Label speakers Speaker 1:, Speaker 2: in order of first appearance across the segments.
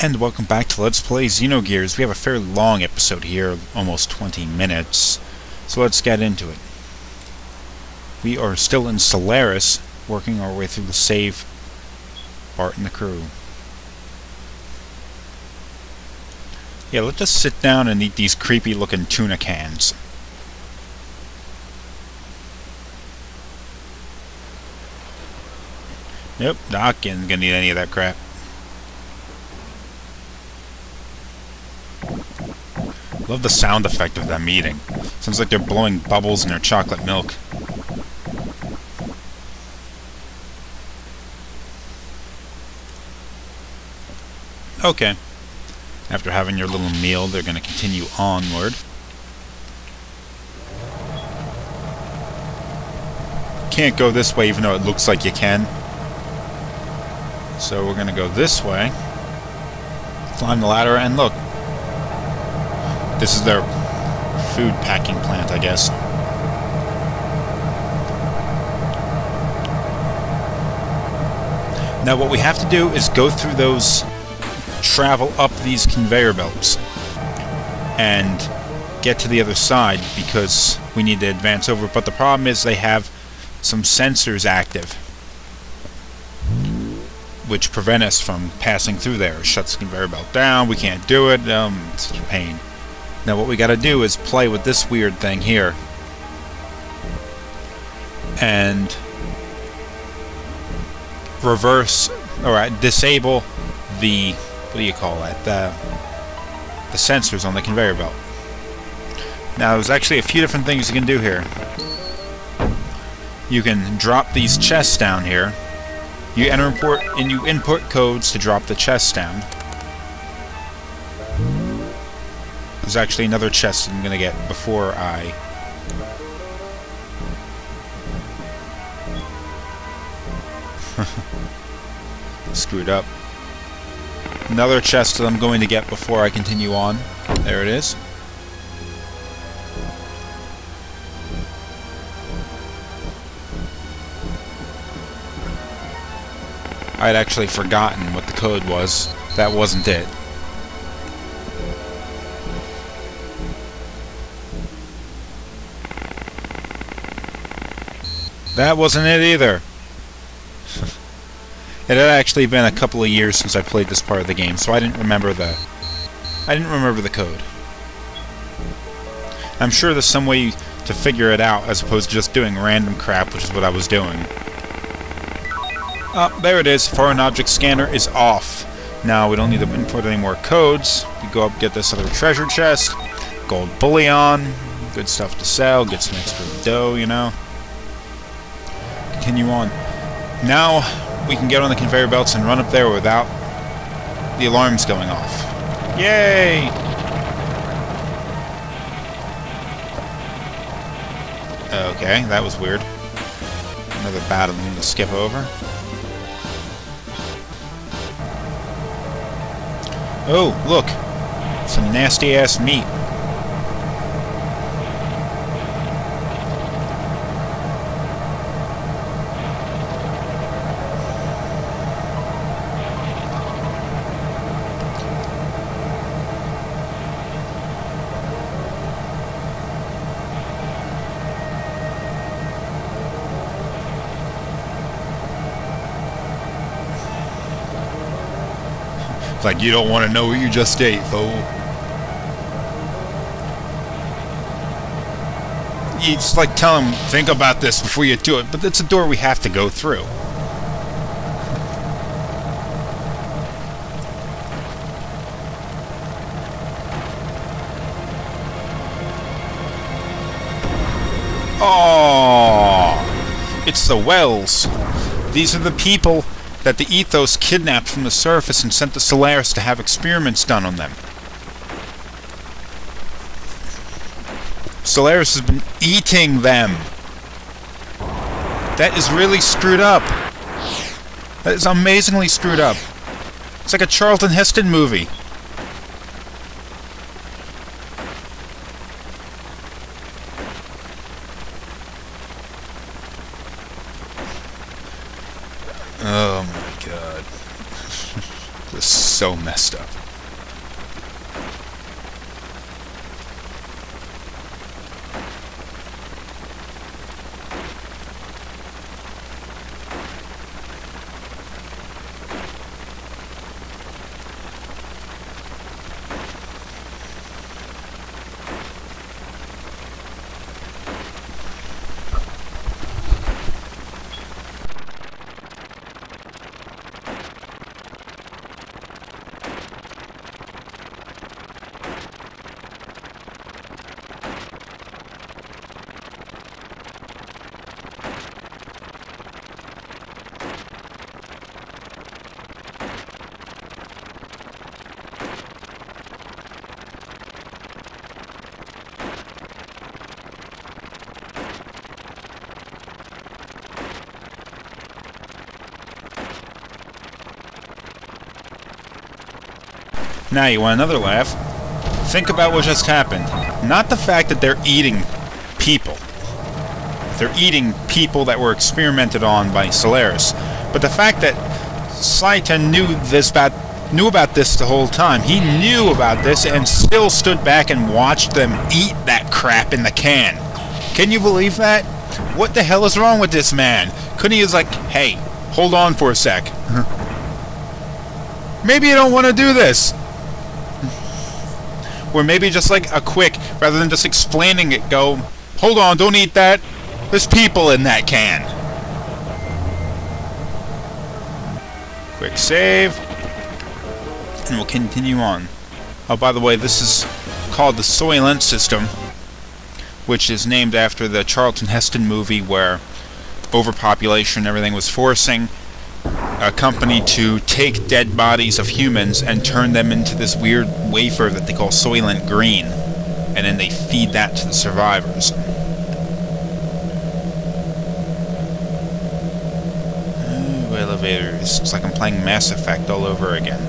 Speaker 1: And welcome back to Let's Play Xenogears. We have a fairly long episode here, almost 20 minutes, so let's get into it. We are still in Solaris, working our way through the save Bart and the crew. Yeah, let's just sit down and eat these creepy looking tuna cans. Nope, Doc isn't gonna need any of that crap. Love the sound effect of them eating. Sounds like they're blowing bubbles in their chocolate milk. Okay. After having your little meal, they're going to continue onward. Can't go this way even though it looks like you can. So we're going to go this way. Climb the ladder and look. This is their food packing plant, I guess. Now what we have to do is go through those, travel up these conveyor belts, and get to the other side because we need to advance over. But the problem is they have some sensors active, which prevent us from passing through there. It shuts the conveyor belt down, we can't do it, it's such a pain. Now what we gotta do is play with this weird thing here and reverse, or disable the, what do you call that, the sensors on the conveyor belt. Now there's actually a few different things you can do here. You can drop these chests down here. You input codes to drop the chests down. There's actually another chest I'm gonna get before I... Screwed up. Another chest that I'm going to get before I continue on. There it is. I'd actually forgotten what the code was. That wasn't it. That wasn't it either. It had actually been a couple of years since I played this part of the game, so I didn't remember the code. I'm sure there's some way to figure it out as opposed to just doing random crap, which is what I was doing. Oh, there it is. Foreign object scanner is off. Now we don't need to input any more codes. We go up and get this other treasure chest. Gold bullion. Good stuff to sell. Get some extra dough, you know. Continue on. Now we can get on the conveyor belts and run up there without the alarms going off. Yay! Okay, that was weird. Another battle to skip over. Oh, look! Some nasty-ass meat. Like, you don't want to know what you just ate, fool. You just like tell him, think about this before you do it, but it's a door we have to go through. Oh, it's the wells. These are the people that the Ethos kidnapped from the surface and sent to Solaris to have experiments done on them. Solaris has been eating them. That is really screwed up. That is amazingly screwed up. It's like a Charlton Heston movie. Oh my god. This is so messed messed up. Now you want another laugh? Think about what just happened. Not the fact that they're eating people. They're eating people that were experimented on by Solaris. But the fact that Citan knew about this the whole time. He knew about this and still stood back and watched them eat that crap in the can. Can you believe that? What the hell is wrong with this man? Couldn't he just like, hey, hold on for a sec. Maybe you don't want to do this. Or maybe just like a quick, rather than just explaining it, go, hold on, don't eat that. There's people in that can. Quick save. And we'll continue on. Oh, by the way, this is called the Soylent system, which is named after the Charlton Heston movie where overpopulation and everything was forcing a company to take dead bodies of humans and turn them into this weird wafer that they call Soylent Green, and then they feed that to the survivors. Ooh, elevators. Looks like I'm playing Mass Effect all over again.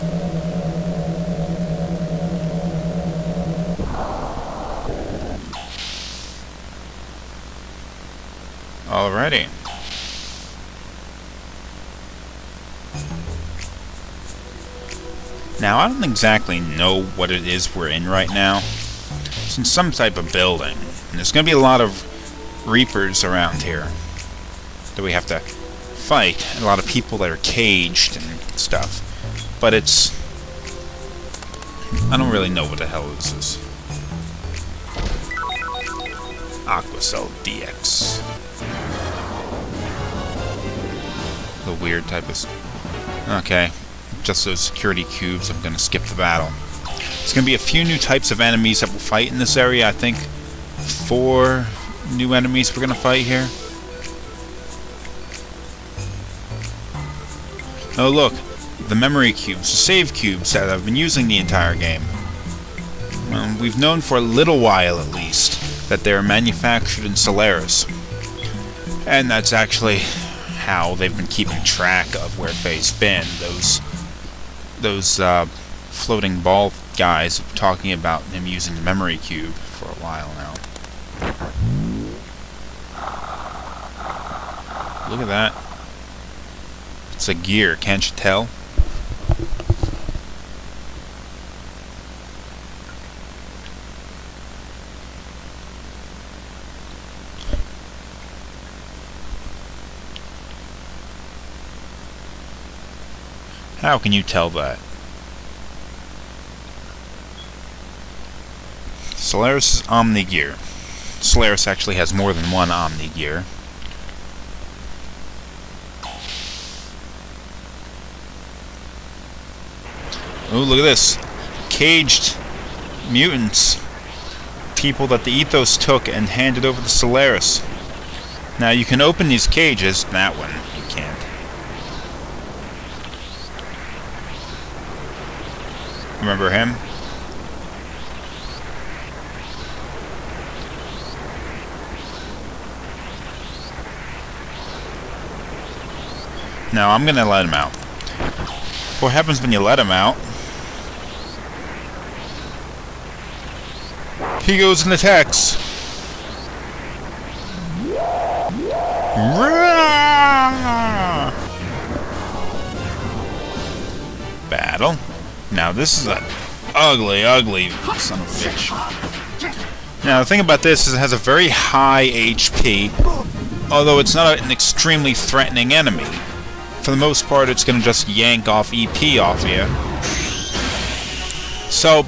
Speaker 1: Alrighty. Now, I don't exactly know what it is we're in right now. It's in some type of building. And there's going to be a lot of Reapers around here that we have to fight. And a lot of people that are caged and stuff. But it's... I don't really know what the hell this is. Aquacell DX. The weird type of... Okay. Just those security cubes. I'm going to skip the battle. There's going to be a few new types of enemies that will fight in this area. I think 4 new enemies we're going to fight here. Oh look, the memory cubes, the save cubes that I've been using the entire game. We've known for a little while at least that they're manufactured in Solaris. And that's actually how they've been keeping track of where Faye's been. Those floating ball guys talking about him using the memory cube for a while now. Look at that. It's a gear, can't you tell? How can you tell that? Solaris' Omni Gear. Solaris actually has more than one Omni Gear. Oh, look at this. Caged mutants. People that the Ethos took and handed over to Solaris. Now you can open these cages. That one you can't. Remember him? No, I'm gonna let him out. What happens when you let him out? He goes and attacks. Battle. Now, this is an ugly, ugly son of a bitch. Now, the thing about this is it has a very high HP, although it's not an extremely threatening enemy. For the most part, it's going to just yank off EP off you. So,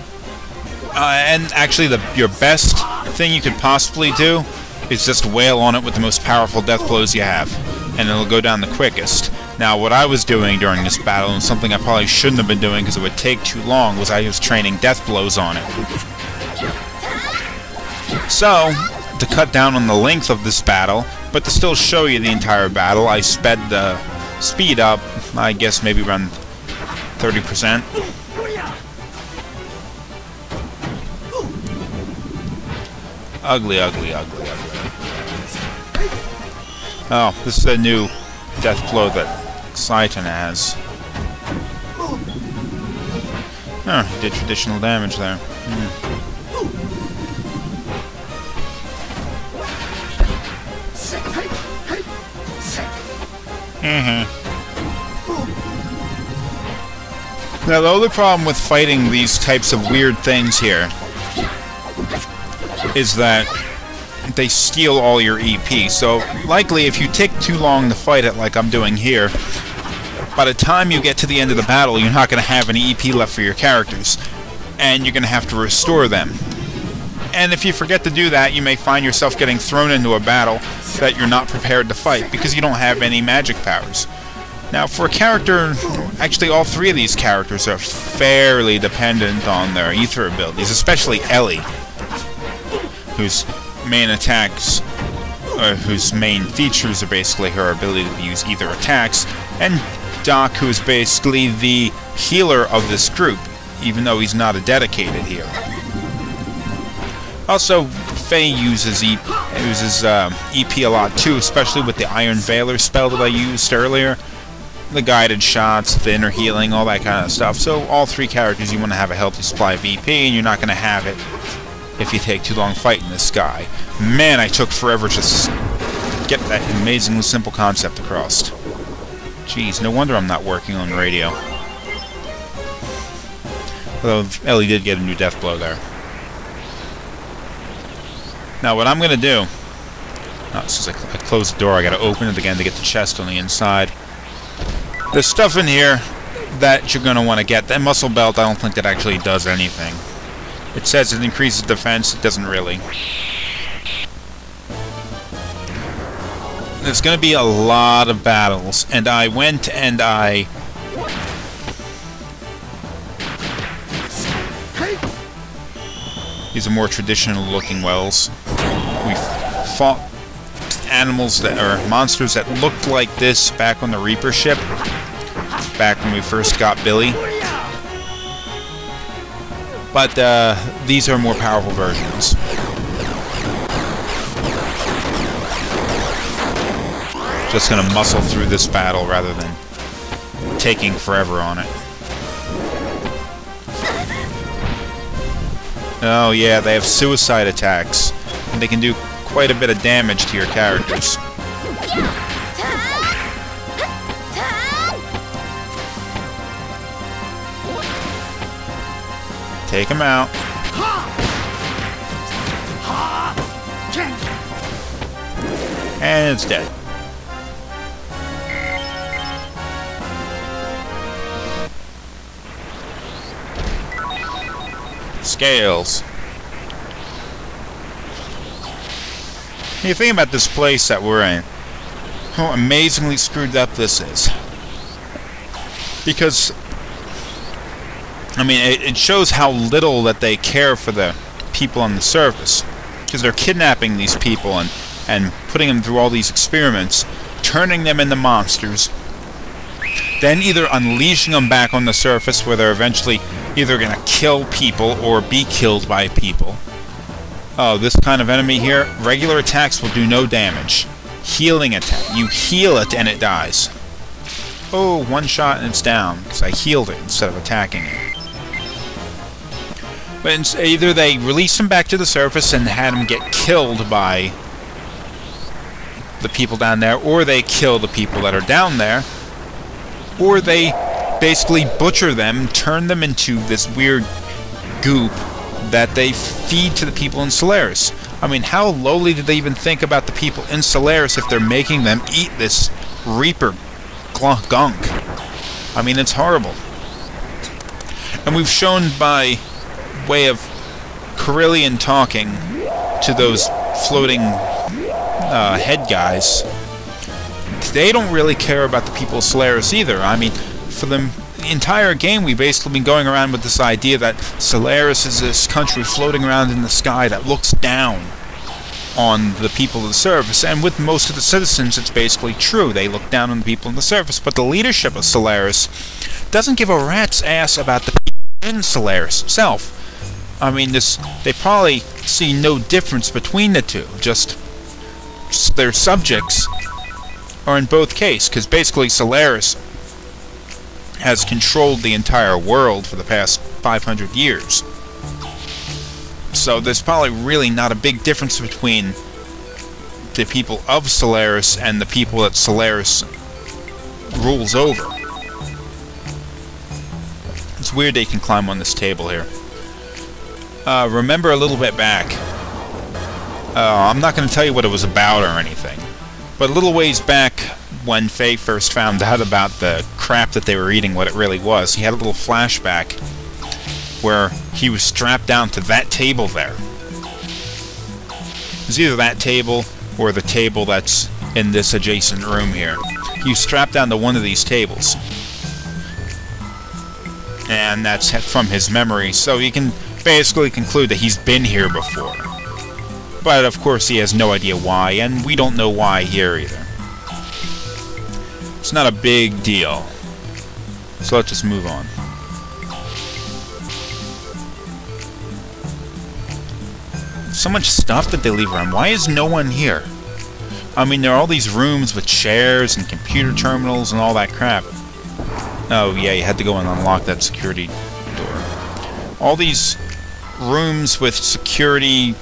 Speaker 1: and actually, your best thing you could possibly do is just wail on it with the most powerful death blows you have, and it'll go down the quickest. Now, what I was doing during this battle, and something I probably shouldn't have been doing because it would take too long, was I was training death blows on it. So, to cut down on the length of this battle, but to still show you the entire battle, I sped the speed up, I guess maybe around 30%. Ugly, ugly, ugly, ugly. Oh, this is a new death blow that Citan has. Oh, he did traditional damage there. Now, the only problem with fighting these types of weird things here is that they steal all your EP, so likely if you take too long to fight it like I'm doing here, by the time you get to the end of the battle you're not going to have any EP left for your characters, and you're going to have to restore them. And if you forget to do that, you may find yourself getting thrown into a battle that you're not prepared to fight because you don't have any magic powers. Now, for a character, actually all three of these characters are fairly dependent on their ether abilities, especially Elly, whose main attacks, whose main features are basically her ability to use either attacks, and Doc, who's basically the healer of this group, even though he's not a dedicated healer. Also, Faye uses EP a lot too, especially with the Iron Veiler spell that I used earlier. The guided shots, the inner healing, all that kind of stuff. So all three characters, you want to have a healthy supply of EP, and you're not going to have it if you take too long fighting this guy. Man, I took forever to get that amazingly simple concept across. Jeez, no wonder I'm not working on radio. Although Elly did get a new death blow there. Now what I'm going to do... since I closed the door, I got to open it again to get the chest on the inside. There's stuff in here that you're going to want to get. That muscle belt, I don't think that actually does anything. It says it increases defense, it doesn't really. There's going to be a lot of battles, and I went and I... These are more traditional looking wells. We fought animals that are monsters that looked like this back on the Reaper ship, back when we first got Billy. But these are more powerful versions. Just gonna muscle through this battle rather than taking forever on it. Oh yeah, they have suicide attacks, and they can do quite a bit of damage to your characters. Take him out. And it's dead. Scales. You think about this place that we're in, how amazingly screwed up this is. Because, I mean, it shows how little that they care for the people on the surface. Because they're kidnapping these people and putting them through all these experiments, turning them into monsters, then either unleashing them back on the surface where they're eventually either going to kill people or be killed by people. Oh, this kind of enemy here, regular attacks will do no damage. Healing attack, you heal it and it dies. Oh, one shot and it's down, because I healed it instead of attacking it. But either they release him back to the surface and had him get killed by the people down there, or they kill the people that are down there, or they basically butcher them, turn them into this weird goop that they feed to the people in Solaris. I mean, how lowly did they even think about the people in Solaris if they're making them eat this Reaper gunk? I mean, it's horrible. And we've shown by way of Carillion talking to those floating head guys, they don't really care about the people of Solaris either. I mean, for the entire game, we've basically been going around with this idea that Solaris is this country floating around in the sky that looks down on the people of the surface, and with most of the citizens it's basically true. They look down on the people on the surface, but the leadership of Solaris doesn't give a rat's ass about the people in Solaris itself. I mean, they probably see no difference between the two, just their subjects are in both cases, because basically Solaris has controlled the entire world for the past 500 years. So there's probably really not a big difference between the people of Solaris and the people that Solaris rules over. It's weird they can climb on this table here. Remember a little bit back, I'm not going to tell you what it was about or anything, but a little ways back when Faye first found out about the crap that they were eating, what it really was, he had a little flashback where he was strapped down to that table there. It's either that table or the table that's in this adjacent room here. He was strapped down to one of these tables. And that's from his memory, so you can basically conclude that he's been here before. But of course he has no idea why, and we don't know why here either. It's not a big deal. So let's just move on. So much stuff that they leave around. Why is no one here? I mean, there are all these rooms with chairs and computer terminals and all that crap. Oh yeah, you had to go and unlock that security door. All these rooms with security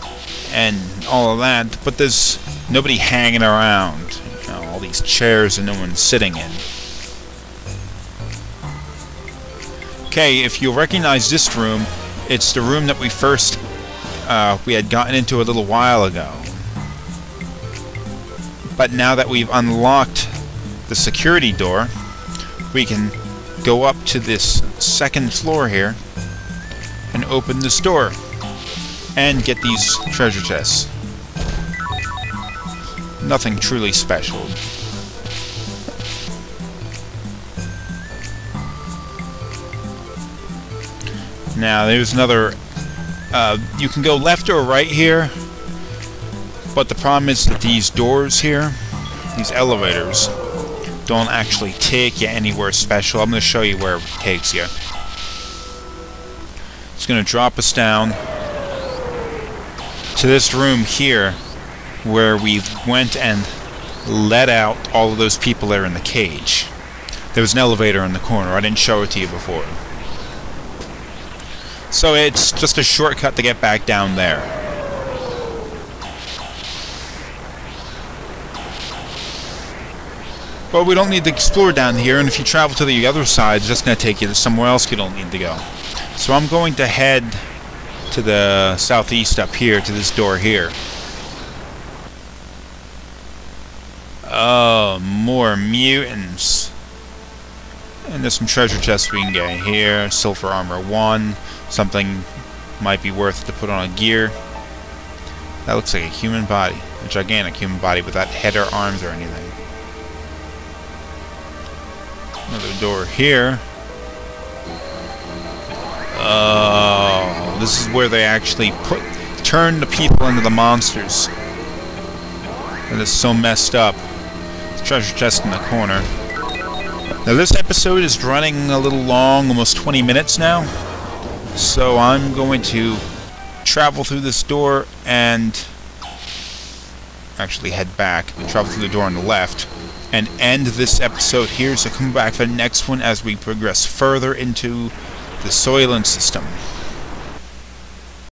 Speaker 1: and all of that, but there's nobody hanging around. You know, all these chairs and no one sitting in. Okay, if you'll recognize this room, it's the room that we first we had gotten into a little while ago. But now that we've unlocked the security door, we can go up to this second floor here and open this door and get these treasure chests. Nothing truly special. Now there's another you can go left or right here, but the problem is that these doors here, these elevators, don't actually take you anywhere special. I'm going to show you where it takes you. It's going to drop us down to this room here where we went and let out all of those people that are in the cage. There was an elevator in the corner. I didn't show it to you before. So it's just a shortcut to get back down there. But we don't need to explore down here, and if you travel to the other side, it's just going to take you to somewhere else you don't need to go. So I'm going to head to the southeast up here, to this door here. Oh, more mutants. And there's some treasure chests we can get here. Silver armor 1. Something might be worth to put on a gear. That looks like a human body. A gigantic human body without head or arms or anything. Another door here. Oh, this is where they actually turn the people into the monsters. And it's so messed up. Treasure chest in the corner. Now this episode is running a little long, almost 20 minutes now. So I'm going to travel through this door and actually head back, travel through the door on the left, and end this episode here. So come back for the next one as we progress further into the Soylent system.